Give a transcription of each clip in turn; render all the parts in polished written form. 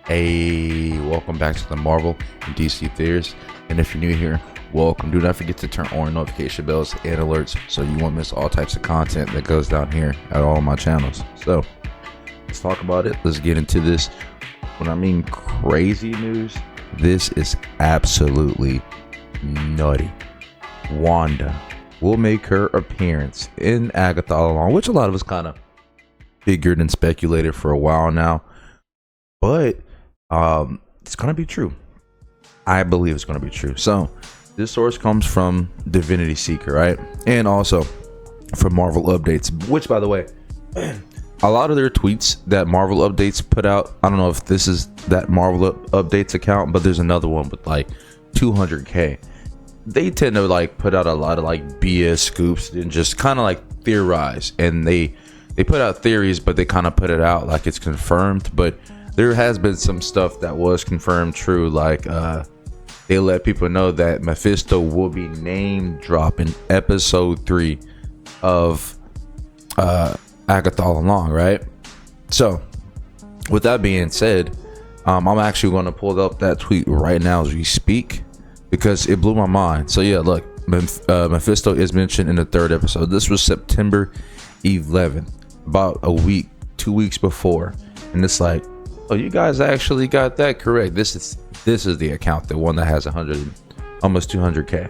Hey, welcome back to the Marvel and DC Theories. And if you're new here, welcome. Do not forget to turn on notification bells and alerts so you won't miss all types of content that goes down here at all my channels. So let's talk about it. Let's get into this. When I mean crazy news, this is absolutely nutty. Wanda will make her appearance in Agatha all along, which a lot of us kind of figured and speculated for a while now. But it's gonna be true. I believe it's gonna be true. So this source comes from Divinity Seeker, right? And also from Marvel Updates, which, by the way, a lot of their tweets that Marvel Updates put out, I don't know if this is that Marvel Updates account, but there's another one with like 200k. They tend to like put out a lot of like BS scoops and just kind of like theorize, and they put out theories, but they kind of put it out like it's confirmed. But there has been some stuff that was confirmed true, like they let people know that Mephisto will be name dropped in episode 3 of Agatha all along, right? So with that being said, I'm actually going to pull up that tweet right now as we speak because it blew my mind. So yeah, look, Mephisto is mentioned in the 3rd episode. This was September 11th, about a week, 2 weeks before, and it's like, oh, you guys actually got that correct. This is the account, the one that has 100, almost 200k.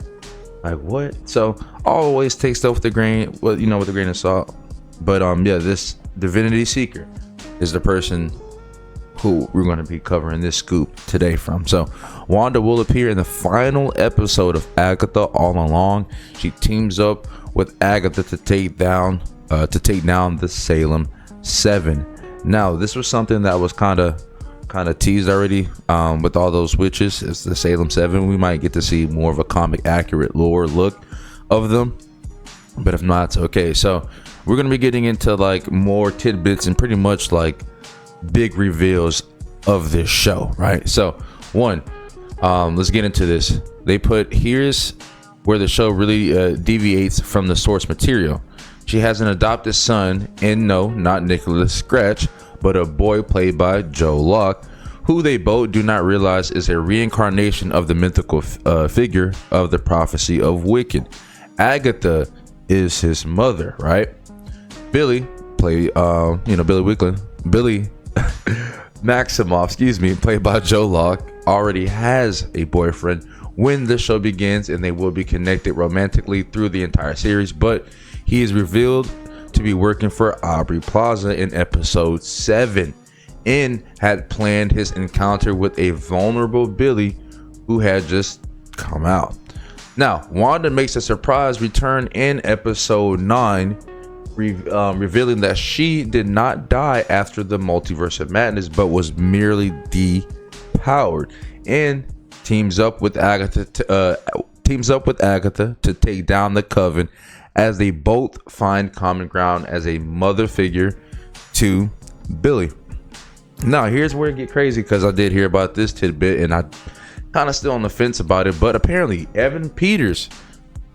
Like, what? So always take stuff with a grain, with a grain of salt. But yeah, this Divinity Seeker is the person who we're going to be covering this scoop today from. So Wanda will appear in the final episode of Agatha all along. She teams up with Agatha to take down the Salem 7. Now, this was something that was kind of teased already with all those witches. It's the Salem 7. We might get to see more of a comic accurate lore look of them, but if not, it's okay. So we're going to be getting into like more tidbits and pretty much like big reveals of this show, right? So one, let's get into this. They put, here's where the show really deviates from the source material. She has an adopted son, and no, not Nicholas Scratch, but a boy played by Joe Locke, who they both do not realize is a reincarnation of the mythical figure of the prophecy of Wiccan. Agatha is his mother, right? Billy, Billy Maximoff, played by Joe Locke, already has a boyfriend when the show begins, and they will be connected romantically through the entire series, but he is revealed to be working for Aubrey Plaza in episode 7 and had planned his encounter with a vulnerable Billy who had just come out. Now, Wanda makes a surprise return in episode 9, revealing that she did not die after the Multiverse of Madness, but was merely depowered, and teams up with Agatha to take down the Coven, as they both find common ground as a mother figure to Billy. Now, here's where it get crazy, because I did hear about this tidbit and I kind of still on the fence about it, but apparently Evan Peters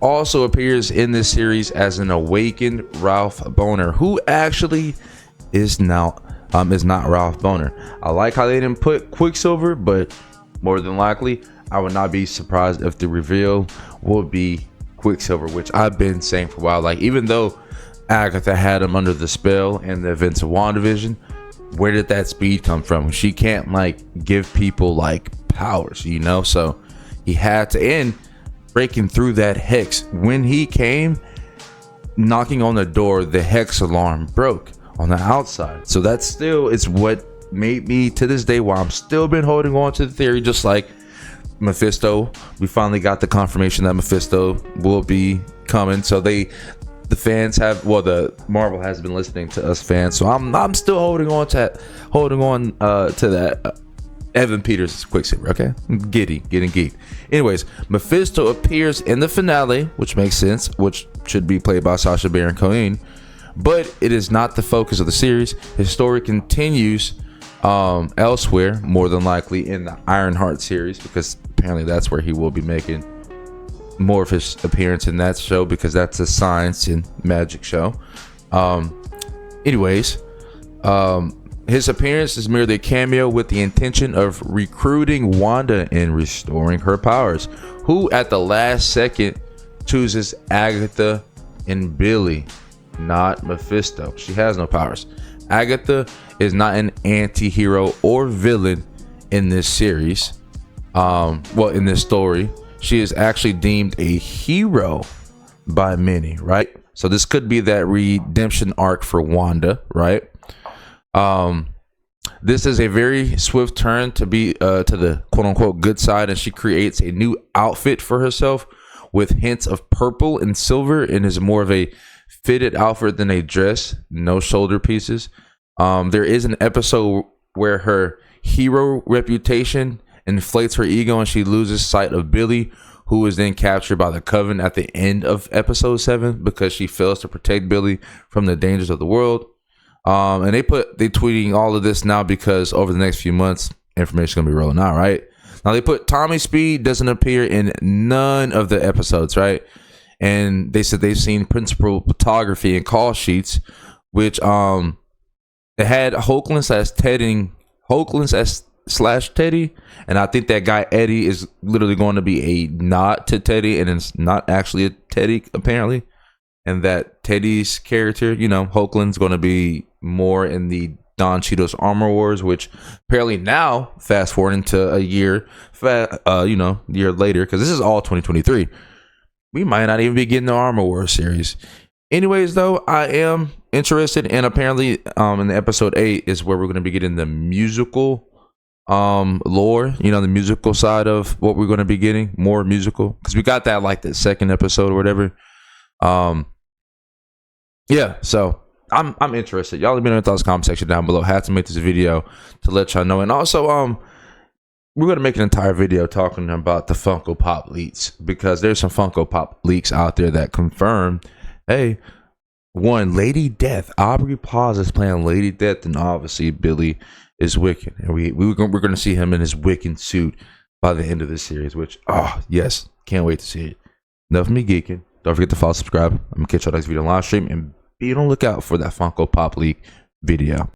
also appears in this series as an awakened Ralph Boner, who actually is not Ralph Boner. I like how they didn't put Quicksilver, but more than likely I would not be surprised if the reveal will be Quicksilver, which I've been saying for a while. Like, even though Agatha had him under the spell in the events of WandaVision, where did that speed come from? She can't like give people like powers, so he had to end breaking through that hex. When he came knocking on the door, the hex alarm broke on the outside. So that's still, it's what made me to this day why I'm still been holding on to the theory, just like Mephisto. We finally got the confirmation that Mephisto will be coming. So the fans have, the Marvel has been listening to us fans. So I'm still holding on to that. Evan Peters is Quicksilver, okay? Getting geeked. Anyways, Mephisto appears in the finale, which makes sense, which should be played by Sacha Baron Cohen, but it is not the focus of the series. His story continues elsewhere, more than likely in the Ironheart series, because apparently that's where he will be making more of his appearance in that show, because that's a science and magic show. His appearance is merely a cameo with the intention of recruiting Wanda and restoring her powers, who at the last second chooses Agatha and Billy, not Mephisto. She has no powers. Agatha is not an anti-hero or villain in this series. In this story, she is actually deemed a hero by many, right? So this could be that redemption arc for Wanda, right? This is a very swift turn to be to the quote unquote good side, and she creates a new outfit for herself with hints of purple and silver, and is more of a fitted outfit than a dress, no shoulder pieces. There is an episode where her hero reputation inflates her ego and she loses sight of Billy, who is then captured by the Coven at the end of episode 7 because she fails to protect Billy from the dangers of the world. And they tweeting all of this now because over the next few months, information is going to be rolling out, right? Now they put Tommy Speed doesn't appear in none of the episodes, right? And they said they've seen principal photography and call sheets, which it had Hoagland as slash Teddy, and I think that guy Eddie is literally going to be a nod to Teddy, and it's not actually a Teddy apparently, and that Teddy's character, Hoagland's going to be more in the Don Cheeto's Armor Wars, which apparently now fast forwarding to a year, year later, because this is all 2023, we might not even be getting the Armor Wars series. Anyways, though, I am interested, and apparently in the episode 8 is where we're going to be getting the musical lore, the musical side of what we're going to be getting, more musical, because we got that like the second episode or whatever. So I'm interested. Y'all let me know in the thoughts comment section down below. Had to make this video to let y'all know. And also we're going to make an entire video talking about the Funko Pop leaks, because there's some Funko Pop leaks out there that confirm, hey, one, Lady Death, Aubrey Plaza is playing Lady Death, and obviously Billy is Wiccan, and we're going to see him in his Wiccan suit by the end of this series, which, yes, can't wait to see it. Enough of me geeking. Don't forget to follow, subscribe. I'm going to catch y'all next video live stream, and be on the lookout for that Funko Pop leak video.